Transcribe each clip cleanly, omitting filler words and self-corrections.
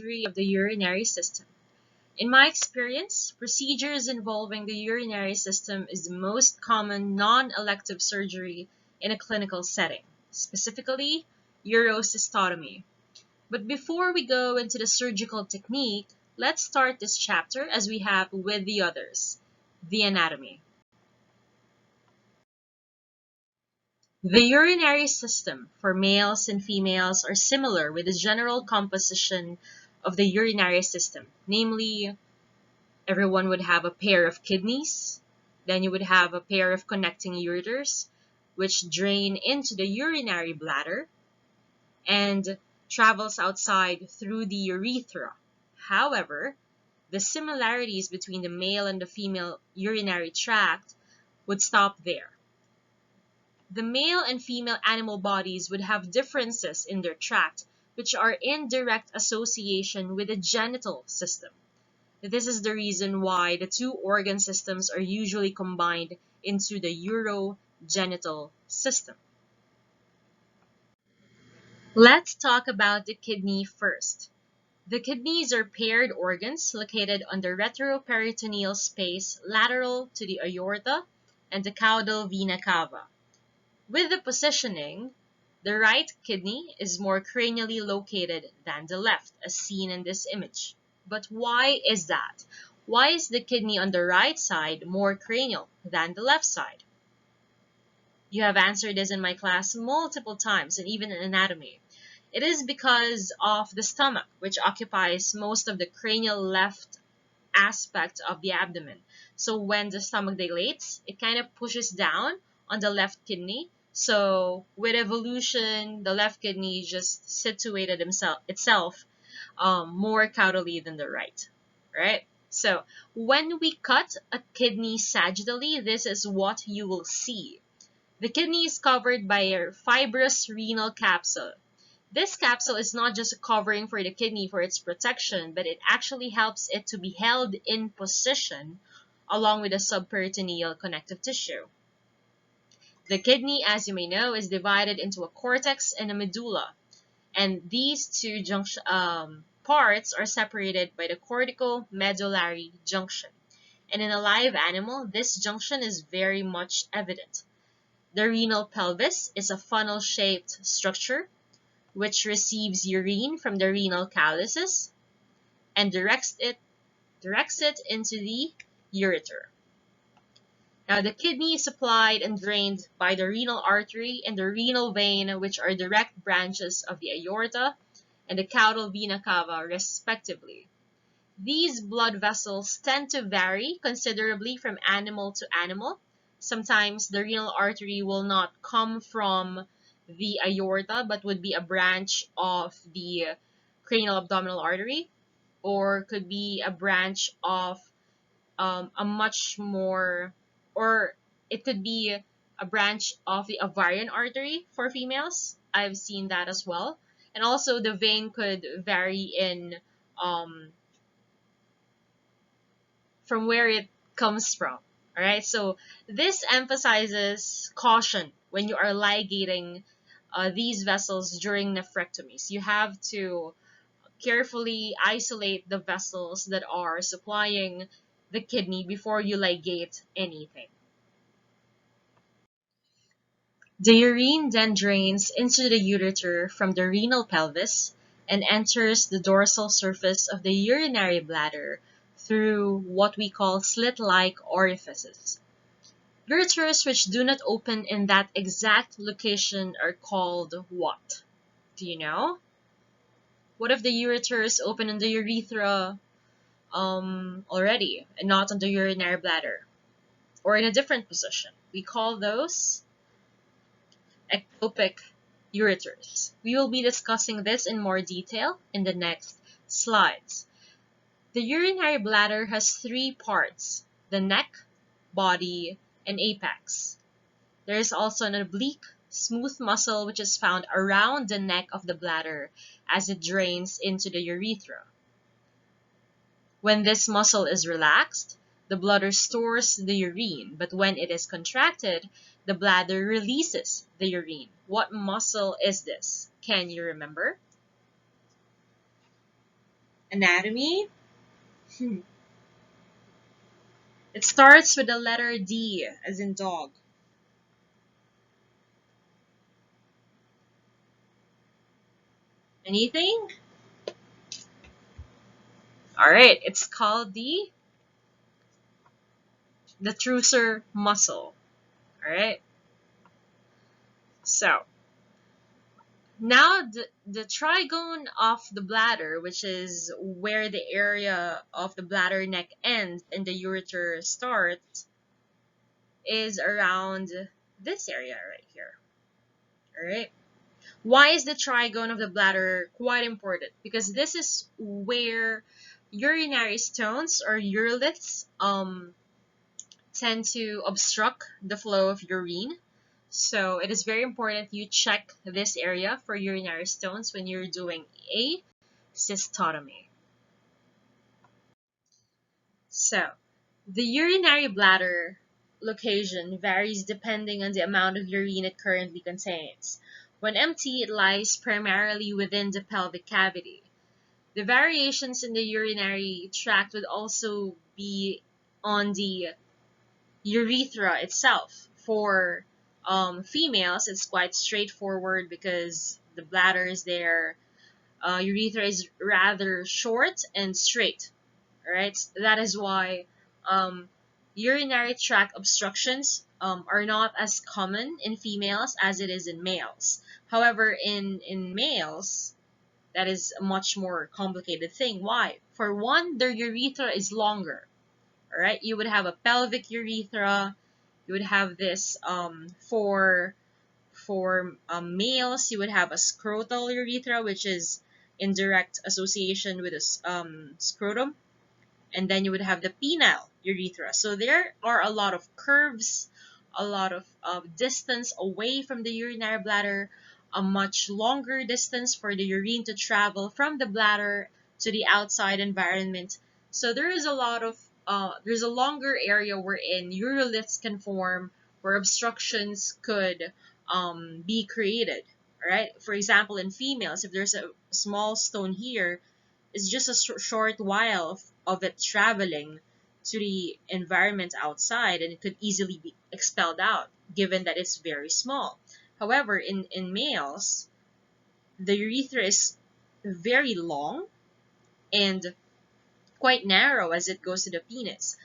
surgery of the urinary system. In my experience, procedures involving the urinary system is the most common non-elective surgery in a clinical setting, specifically urocystotomy. But before we go into the surgical technique, let's start this chapter as we have with the others, the anatomy. The urinary system for males and females are similar with the general composition of the urinary system. Namely, everyone would have a pair of kidneys, then you would have a pair of connecting ureters, which drain into the urinary bladder and travels outside through the urethra. However, the similarities between the male and the female urinary tract would stop there. The male and female animal bodies would have differences in their tract, which are in direct association with the genital system. This is the reason why the two organ systems are usually combined into the urogenital system. Let's talk about the kidney first. The kidneys are paired organs located on the retroperitoneal space lateral to the aorta and the caudal vena cava. With the positioning, the right kidney is more cranially located than the left, as seen in this image. But why is that? Why is the kidney on the right side more cranial than the left side? You have answered this in my class multiple times, and even in anatomy. It is because of the stomach, which occupies most of the cranial left aspect of the abdomen. So when the stomach dilates, it kind of pushes down on the left kidney. So with evolution, the left kidney just situated itself more caudally than the right? So when we cut a kidney sagittally, this is what you will see. The kidney is covered by a fibrous renal capsule. This capsule is not just a covering for the kidney for its protection, but it actually helps it to be held in position along with the subperitoneal connective tissue. The kidney, as you may know, is divided into a cortex and a medulla, and these two parts are separated by the cortico-medullary junction. And in a live animal, this junction is very much evident. The renal pelvis is a funnel-shaped structure which receives urine from the renal calyces and directs it into the ureter. Now, the kidney is supplied and drained by the renal artery and the renal vein, which are direct branches of the aorta and the caudal vena cava, respectively. These blood vessels tend to vary considerably from animal to animal. Sometimes the renal artery will not come from the aorta, but would be a branch of the cranial abdominal artery, or could be a branch of a much more, or it could be a branch of the ovarian artery for females. I've seen that as well. And also the vein could vary in from where it comes from. All right, so this emphasizes caution when you are ligating these vessels during nephrectomies. You have to carefully isolate the vessels that are supplying the kidney before you ligate anything. The urine then drains into the ureter from the renal pelvis and enters the dorsal surface of the urinary bladder through what we call slit-like orifices. Ureters which do not open in that exact location are called what? Do you know? What if the ureters open in the urethra already and not on the urinary bladder? Or in a different position? We call those ectopic ureters. We will be discussing this in more detail in the next slides. The urinary bladder has three parts: the neck, body, and apex. There is also an oblique, smooth muscle which is found around the neck of the bladder as it drains into the urethra. When this muscle is relaxed, the bladder stores the urine, but when it is contracted, the bladder releases the urine. What muscle is this? Can you remember? Anatomy. Hmm. It starts with the letter D, as in dog. Anything? All right. It's called the trusor muscle. All right. So now the trigone of the bladder, which is where the area of the bladder neck ends and the ureter starts, is around this area right here. All right. Why is the trigone of the bladder quite important? Because this is where urinary stones or urethra tend to obstruct the flow of urine. So it is very important you check this area for urinary stones when you're doing a cystotomy. So the urinary bladder location varies depending on the amount of urine it currently contains. When empty, it lies primarily within the pelvic cavity. The variations in the urinary tract would also be on the urethra itself. For females, it's quite straightforward because the bladder is there. Urethra is rather short and straight. Right? That is why urinary tract obstructions are not as common in females as it is in males. However, in males, that is a much more complicated thing. Why? For one, their urethra is longer. All right, you would have a pelvic urethra. You would have this for males. You would have a scrotal urethra, which is in direct association with a scrotum, and then you would have the penile urethra. So there are a lot of curves, a lot of distance away from the urinary bladder, a much longer distance for the urine to travel from the bladder to the outside environment. So there is a lot of there's a longer area wherein uroliths can form, where obstructions could be created. Right? For example, in females, if there's a small stone here, it's just a short while of it traveling to the environment outside, and it could easily be expelled out given that it's very small. However, in males, the urethra is very long and quite narrow as it goes to the penis.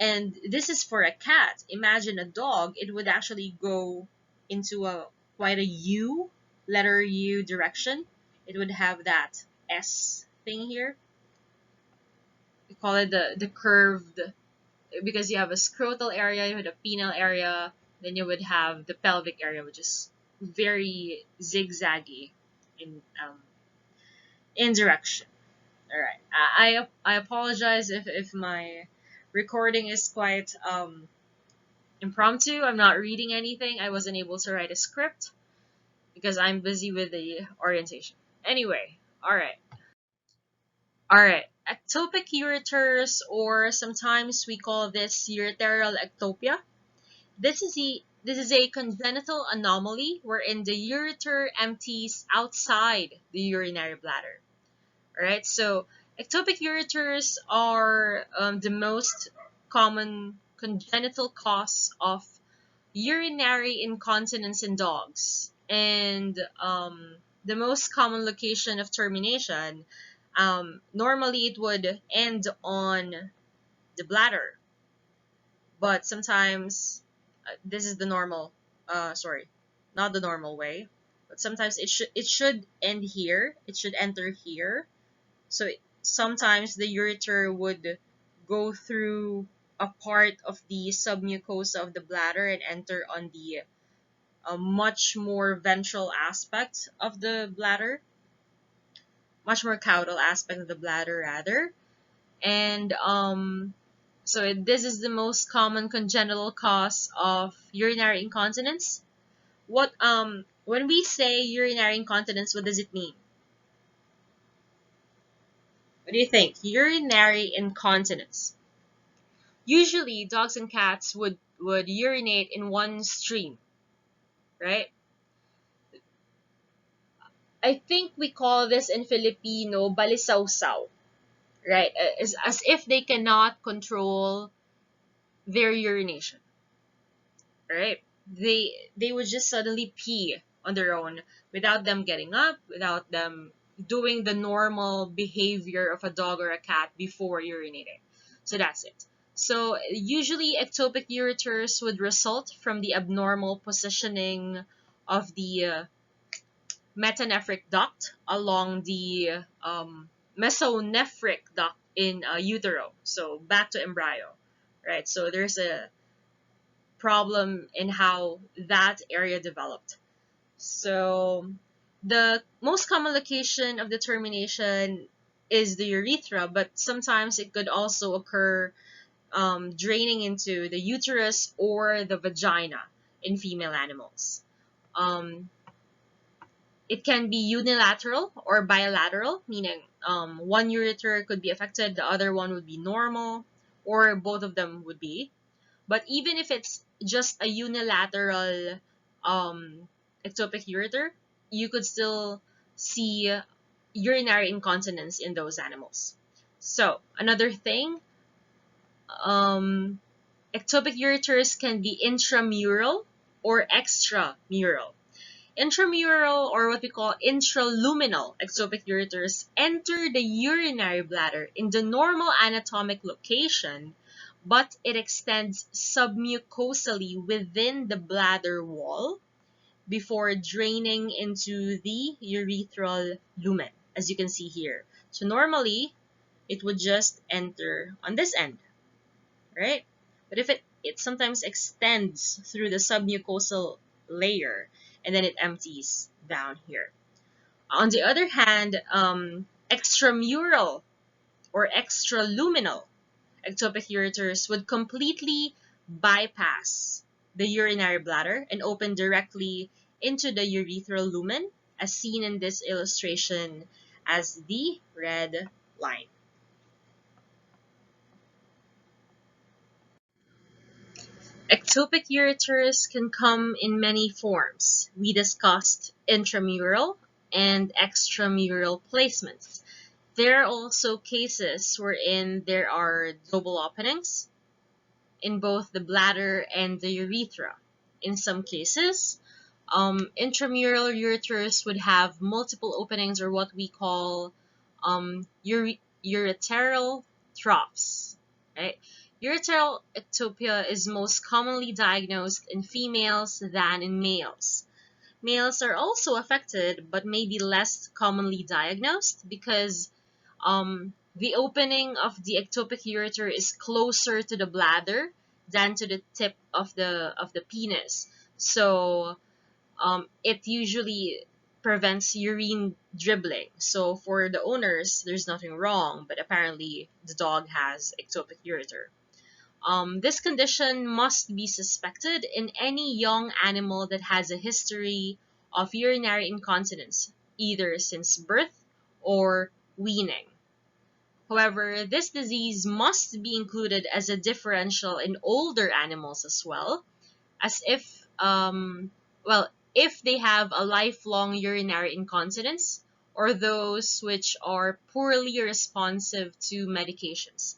And this is for a cat. Imagine a dog, it would actually go into a quite a U, letter U direction. It would have that S thing here. We call it the curved, because you have a scrotal area, you have a penile area, then you would have the pelvic area, which is very zigzaggy in direction. All right, I apologize if my recording is quite impromptu. I'm not reading anything. I wasn't able to write a script because I'm busy with the orientation. Anyway, all right. Ectopic ureters, or sometimes we call this ureteral ectopia. This is a congenital anomaly wherein the ureter empties outside the urinary bladder. All right. So ectopic ureters are the most common congenital cause of urinary incontinence in dogs, and the most common location of termination. Normally, it would end on the bladder, but sometimes this is the normal. Sorry, not the normal way. But sometimes it should end here. It should enter here. So sometimes the ureter would go through a part of the submucosa of the bladder and enter on the a much more ventral aspect of the bladder, much more caudal aspect of the bladder rather. And this is the most common congenital cause of urinary incontinence. What when we say urinary incontinence, what does it mean? What do you think? Urinary incontinence. Usually dogs and cats would urinate in one stream, right? I think we call this in Filipino balisawsaw. right? As if they cannot control their urination, right? They would just suddenly pee on their own without them getting up, without them doing the normal behavior of a dog or a cat before urinating. So that's it. So usually ectopic ureters would result from the abnormal positioning of the metanephric duct along the mesonephric duct in utero. So back to embryo, right? So there's a problem in how that area developed. So the most common location of the termination is the urethra, but sometimes it could also occur draining into the uterus or the vagina in female animals. Um, it can be unilateral or bilateral, meaning one ureter could be affected, the other one would be normal, or both of them would be. But even if it's just a unilateral ectopic ureter, you could still see urinary incontinence in those animals. So another thing, um, ectopic ureters can be intramural or extramural. Intramural, or what we call intraluminal ectopic ureters, enter the urinary bladder in the normal anatomic location, but it extends submucosally within the bladder wall before draining into the urethral lumen, as you can see here. So normally, it would just enter on this end, right? But if it sometimes extends through the submucosal layer and then it empties down here. On the other hand, extramural or extraluminal ectopic ureters would completely bypass the urinary bladder and open directly into the urethral lumen, as seen in this illustration as the red line. Ectopic ureters can come in many forms. We discussed intramural and extramural placements. There are also cases wherein there are double openings in both the bladder and the urethra. In some cases, intramural ureters would have multiple openings, or what we call ureteral troughs. Right? Ureteral ectopia is most commonly diagnosed in females than in males. Males are also affected, but may be less commonly diagnosed because the opening of the ectopic ureter is closer to the bladder than to the tip of the penis. So it usually prevents urine dribbling. So for the owners, there's nothing wrong, but apparently the dog has ectopic ureter. This condition must be suspected in any young animal that has a history of urinary incontinence, either since birth or weaning. However, this disease must be included as a differential in older animals as well, as if they have a lifelong urinary incontinence or those which are poorly responsive to medications.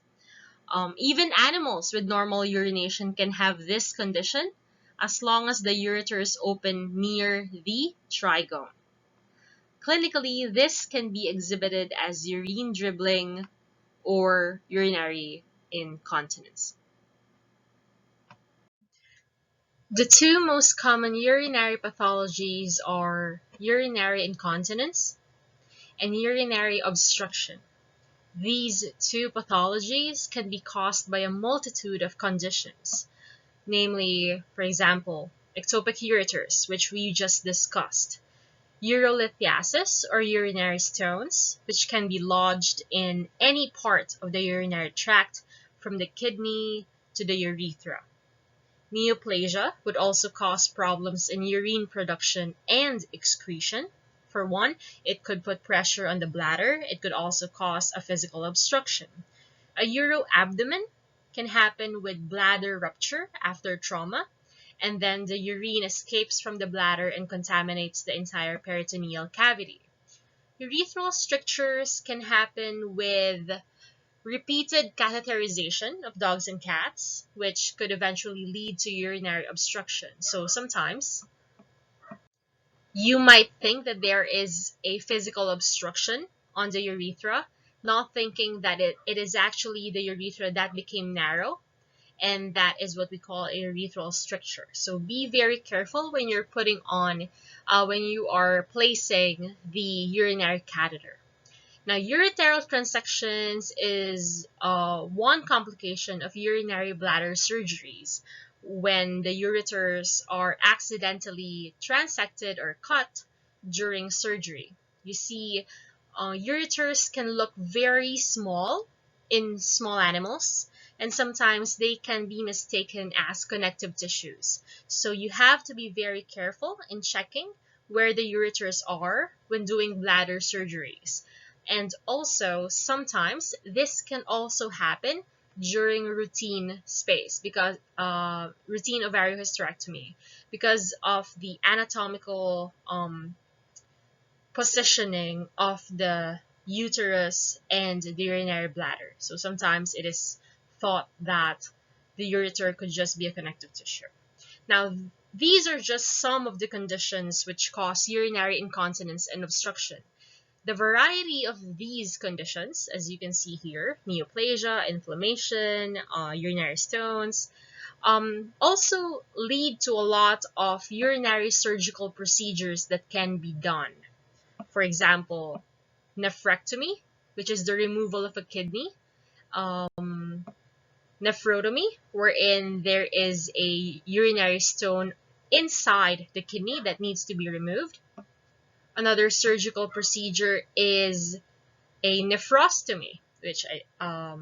Even animals with normal urination can have this condition as long as the ureters open near the trigone. Clinically, this can be exhibited as urine dribbling or urinary incontinence. The two most common urinary pathologies are urinary incontinence and urinary obstruction. These two pathologies can be caused by a multitude of conditions, namely, for example, ectopic ureters, which we just discussed, urolithiasis or urinary stones, which can be lodged in any part of the urinary tract from the kidney to the urethra. Neoplasia would also cause problems in urine production and excretion. For one, it could put pressure on the bladder. It could also cause a physical obstruction. A uroabdomen can happen with bladder rupture after trauma, and then the urine escapes from the bladder and contaminates the entire peritoneal cavity. Urethral strictures can happen with repeated catheterization of dogs and cats, which could eventually lead to urinary obstruction. So sometimes you might think that there is a physical obstruction on the urethra, not thinking that it is actually the urethra that became narrow, and that is what we call a urethral stricture. So be very careful when you're when you are placing the urinary catheter. Now, ureteral transections is one complication of urinary bladder surgeries when the ureters are accidentally transected or cut during surgery. You see, ureters can look very small in small animals, and sometimes they can be mistaken as connective tissues. So you have to be very careful in checking where the ureters are when doing bladder surgeries. And also, sometimes this can also happen during routine ovariohysterectomy because of the anatomical positioning of the uterus and the urinary bladder. So sometimes it is thought that the ureter could just be a connective tissue. Now, these are just some of the conditions which cause urinary incontinence and obstruction. The variety of these conditions, as you can see here, neoplasia, inflammation, urinary stones, also lead to a lot of urinary surgical procedures that can be done. For example, nephrectomy, which is the removal of a kidney, nephrotomy, wherein there is a urinary stone inside the kidney that needs to be removed. Another surgical procedure is a nephrostomy, which I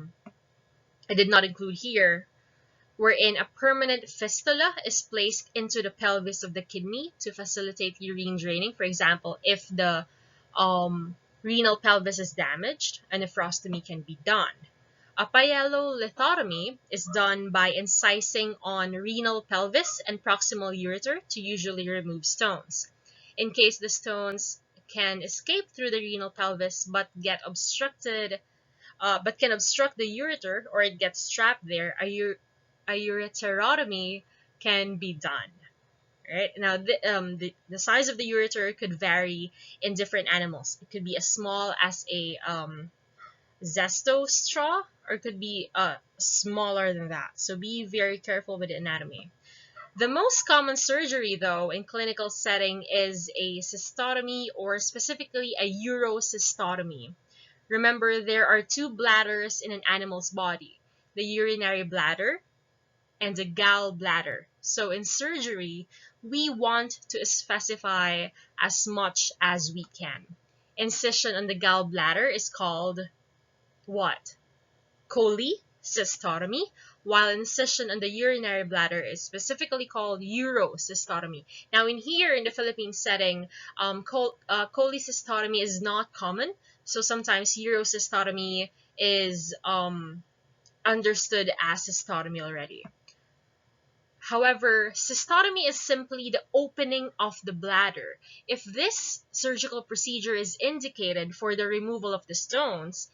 did not include here, wherein a permanent fistula is placed into the pelvis of the kidney to facilitate urine draining. For example, if the renal pelvis is damaged, a nephrostomy can be done. A pyelolithotomy is done by incising on renal pelvis and proximal ureter to usually remove stones. In case the stones can escape through the renal pelvis but can obstruct the ureter or it gets trapped there, a ureterotomy can be done. Right now, the size of the ureter could vary in different animals. It could be as small as a zesto straw, or it could be smaller than that. So be very careful with the anatomy. The most common surgery, though, in clinical setting is a cystotomy, or specifically a urocystotomy. Remember, there are two bladders in an animal's body, the urinary bladder and the gallbladder. So in surgery, we want to specify as much as we can. Incision on the gallbladder is called what? Cholecystotomy, while incision on the urinary bladder is specifically called urocystotomy. Now, in the Philippine setting, cholecystotomy is not common, so sometimes urocystotomy is understood as cystotomy already. However, cystotomy is simply the opening of the bladder. If this surgical procedure is indicated for the removal of the stones,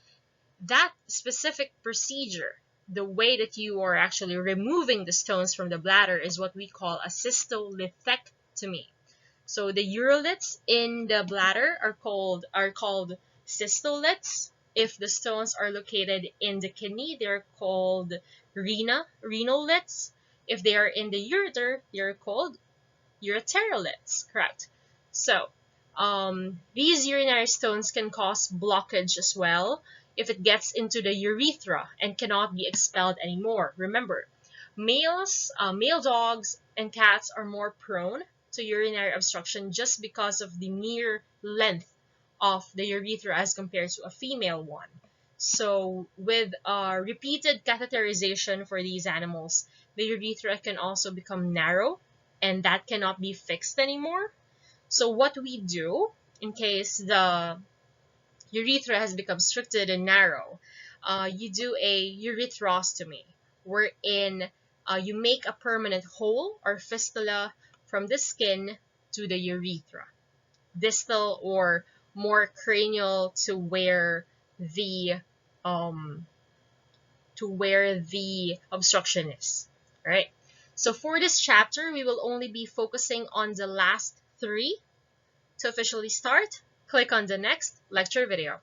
that specific procedure, the way that you are actually removing the stones from the bladder, is what we call a cystolithectomy. So the uroliths in the bladder are called cystoliths. If the stones are located in the kidney, they're called renal liths. If they are in the ureter, they're called ureteroliths. Correct. So these urinary stones can cause blockage as well if it gets into the urethra and cannot be expelled anymore. Remember, male dogs and cats are more prone to urinary obstruction just because of the mere length of the urethra as compared to a female one. So with repeated catheterization for these animals, the urethra can also become narrow, and that cannot be fixed anymore. So what we do in case the urethra has become stricted and narrow, you do a ureterostomy, wherein you make a permanent hole or fistula from the skin to the urethra, distal or more cranial to where the to where the obstruction is. All right. So for this chapter, we will only be focusing on the last three. To officially start, click on the next lecture video.